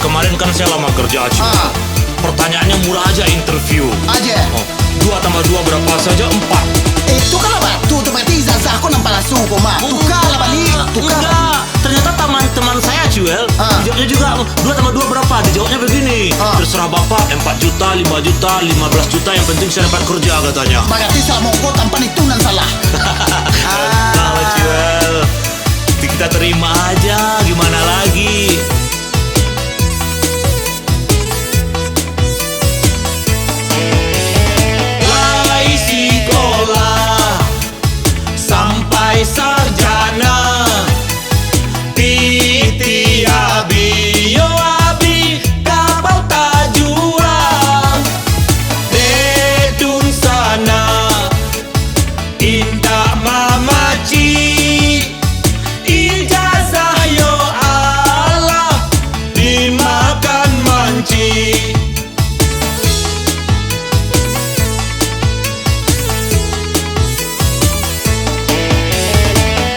kemarin kan saya lama kerja aja. Pertanyaannya murah aja interview. Aja. 2 tambah 2 berapa saja? 4. Itu kan apa? Tuh berarti ijazah aku nampak langsung kok, Mak. Tukar lah balik. Tukar. Enggak, ternyata teman-teman saya Juel dijawabnya juga 2 tambah 2 berapa? Dijawabnya begini. Terserah bapak, 4 juta, 5 juta, 15 juta, yang penting saya dapat kerja katanya. Berarti salah mongko tampan itu nan salah. Kalau Juel, kita terima aja, gimana lagi? Mulai sekolah sampai sarjana, titi abi yo abi kapal tajua, dedun sana indah mamaci, ijazah yo Allah dimakan manci.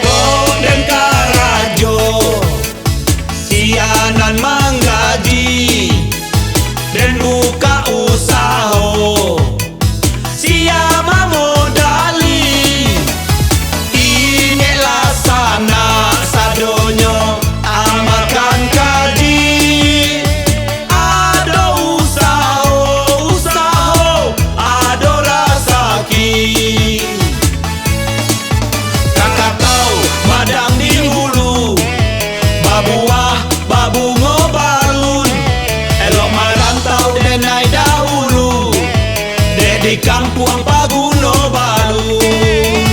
Koden karajo sianan manggaji dan buka usaho siapa modali inilah sana sadonyo amakan kaji ado usaho ado rasaki. Kakak tahu madang di hulu, babuah babu ngobalun, elok marantau denai dahulu, dek di kampung Paguno balun.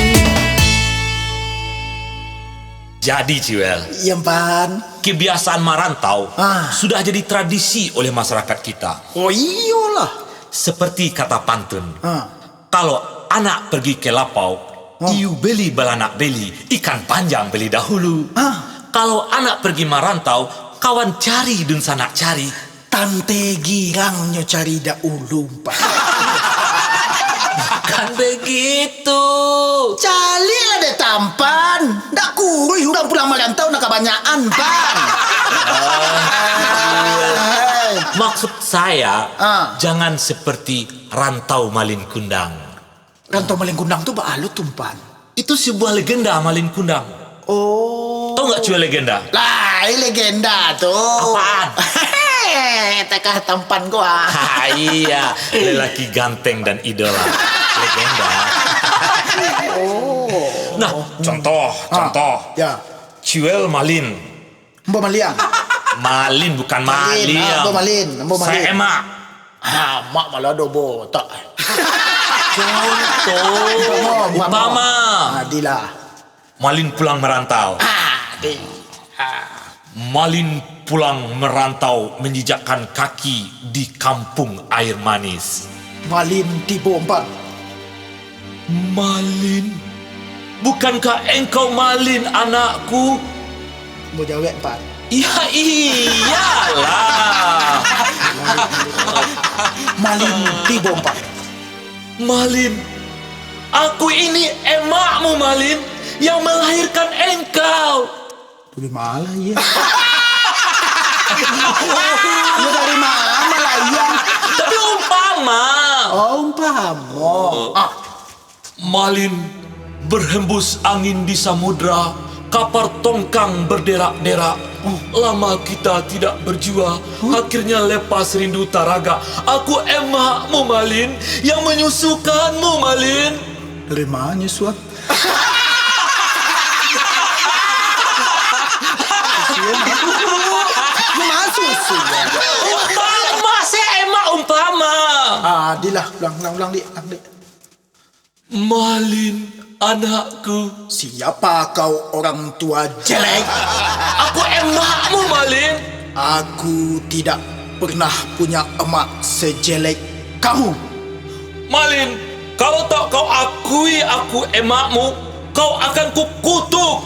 Jadi Ciwel, Iya, Pan. kebiasaan merantau sudah jadi tradisi oleh masyarakat kita. Oh iyalah. Seperti kata pantun, kalau anak pergi ke lapau, iu beli balanak beli, ikan panjang beli dahulu. Kalau anak pergi merantau, kawan cari dun sanak cari. Tante girangnya cari dahulu, Pak. Kan begitu. Cali lah deh tampan. Ndak kurus udah pulang merantau nak kebanyakan, Pan. Maksud saya, jangan seperti rantau Malin Kundang. Rantau Malin Kundang tuh balu tumpan. Itu sebuah legenda Malin Kundang. Oh. Tahu nggak cuy legenda? Lah, ini legenda tuh. Apaan? Tekah tampan gua. Iya, lelaki ganteng dan idola. Legenda. Nah, contoh. Ya. Cuel Malin. Mbak Maliang. Malin bukan Malin. Mbak Malin. Saya emak. Mak malah do botak. Contoh. Umpama. Adilah. Malin pulang merantau. Malin pulang merantau menjejakkan kaki di kampung air manis. Malin di bombat. Malin, bukankah engkau Malin anakku? Mau jawab, Pak. Ya iyalah. Malin di bombat. Malin, aku ini emakmu Malin yang melahirkan engkau. Dari mana ya? Lu dari mana lah ya? Tapi umpama Malin berhembus angin di samudra, kapar tongkang berderak-derak. Lama kita tidak berjua, akhirnya lepas rindu taraga. Aku emakmu Malin yang menyusukanmu Malin. Dari mana suat? Umpama saya emak umpama. Dilah, ulang di. Malin anakku. Siapa kau orang tua jelek? Aku emakmu Malin. Aku tidak pernah punya emak sejelek kamu. Malin, kalau tak kau akui aku emakmu, kau akan kukutuk.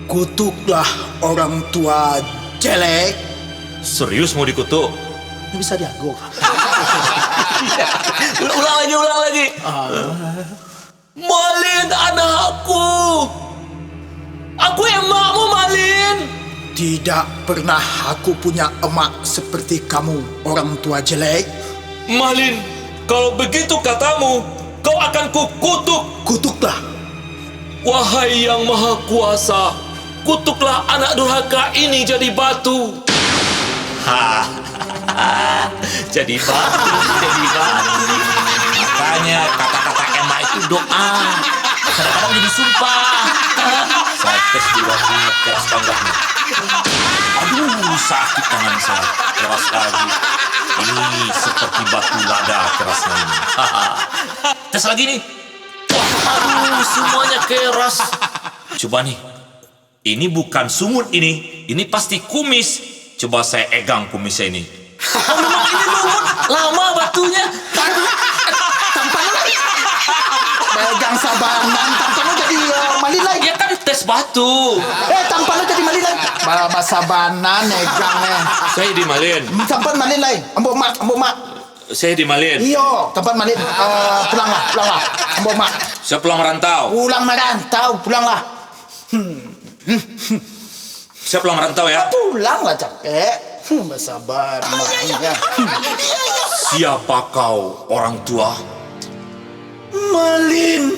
Kutuklah orang tua jelek. Serius mau dikutuk? Ini bisa diago. Ulang lagi. Malin anakku. Aku emakmu Malin. Tidak pernah aku punya emak seperti kamu, orang tua jelek. Malin, kalau begitu katamu, kau akan kukutuk. Kutuklah. Wahai yang maha kuasa, kutuklah anak durhaka ini jadi batu. Jadi batu, jadi batu. Makanya kata-kata emak itu doa. Kadang-kadang jadi sumpah. Saya tes di waktunya keras tangganya. Aduh, sakit tangan saya. Keras lagi. Ini seperti batu lada kerasnya ini. Tes lagi nih. Wah, aduh, semuanya keras. Coba nih. Ini bukan sumut ini. Ini pasti kumis. Coba saya pegang kumisnya ini. Oh, memang ini lumut. Lama batunya. Pegang sabanan, tampaknya jadi malin lagi. Ya kan tes batu. Tampaknya jadi malin lagi. Baba sabanan, negang Saya di Malin. Tampak malin lagi. Ambok mak. Saya di Malin. Iyo, tempat malin. Pulanglah. Ambok mak. Saya pulang merantau. Pulanglah. Saya pulang merantau ya. Pulanglah capek. Bersabar maknya. Siapa kau, orang tua? Malin,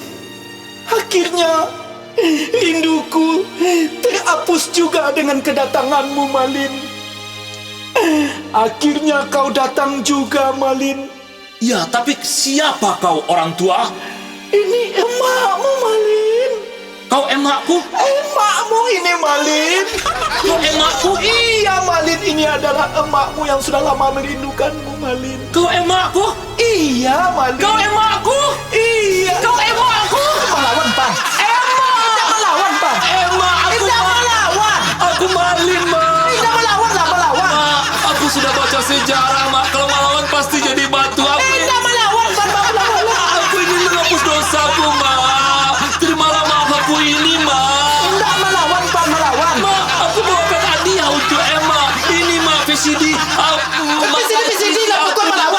akhirnya rinduku terhapus juga dengan kedatanganmu, Malin. Akhirnya kau datang juga, Malin. Ya, tapi siapa kau, orang tua? Ini emakmu, Malin. Kau emakku? Emakmu ini, Malin. Kau emakku? Iya, Malin, ini adalah emakmu yang sudah lama merindukanmu, Malin. Kau emakku? Iya, Malin. Kau emakku? Iya. Kau emakku? Melawan, Pan. Tidak melawan, Pan. Emak, aku Tidak melawan. Aku Malin, Mak. Tidak melawan. Mak, aku sudah baca sejarah, Mak. Kalau melawan pasti jadi batu. Tidak melawan, Pan. Aku ingin menghapus dosaku, Mak. Terimalah maaf aku ini, Mak. Tidak melawan, Pan. Mak, aku bawakan hadiah untuk Emma. Ini, Mak, VCD aku. VCD lah, bukan melawan.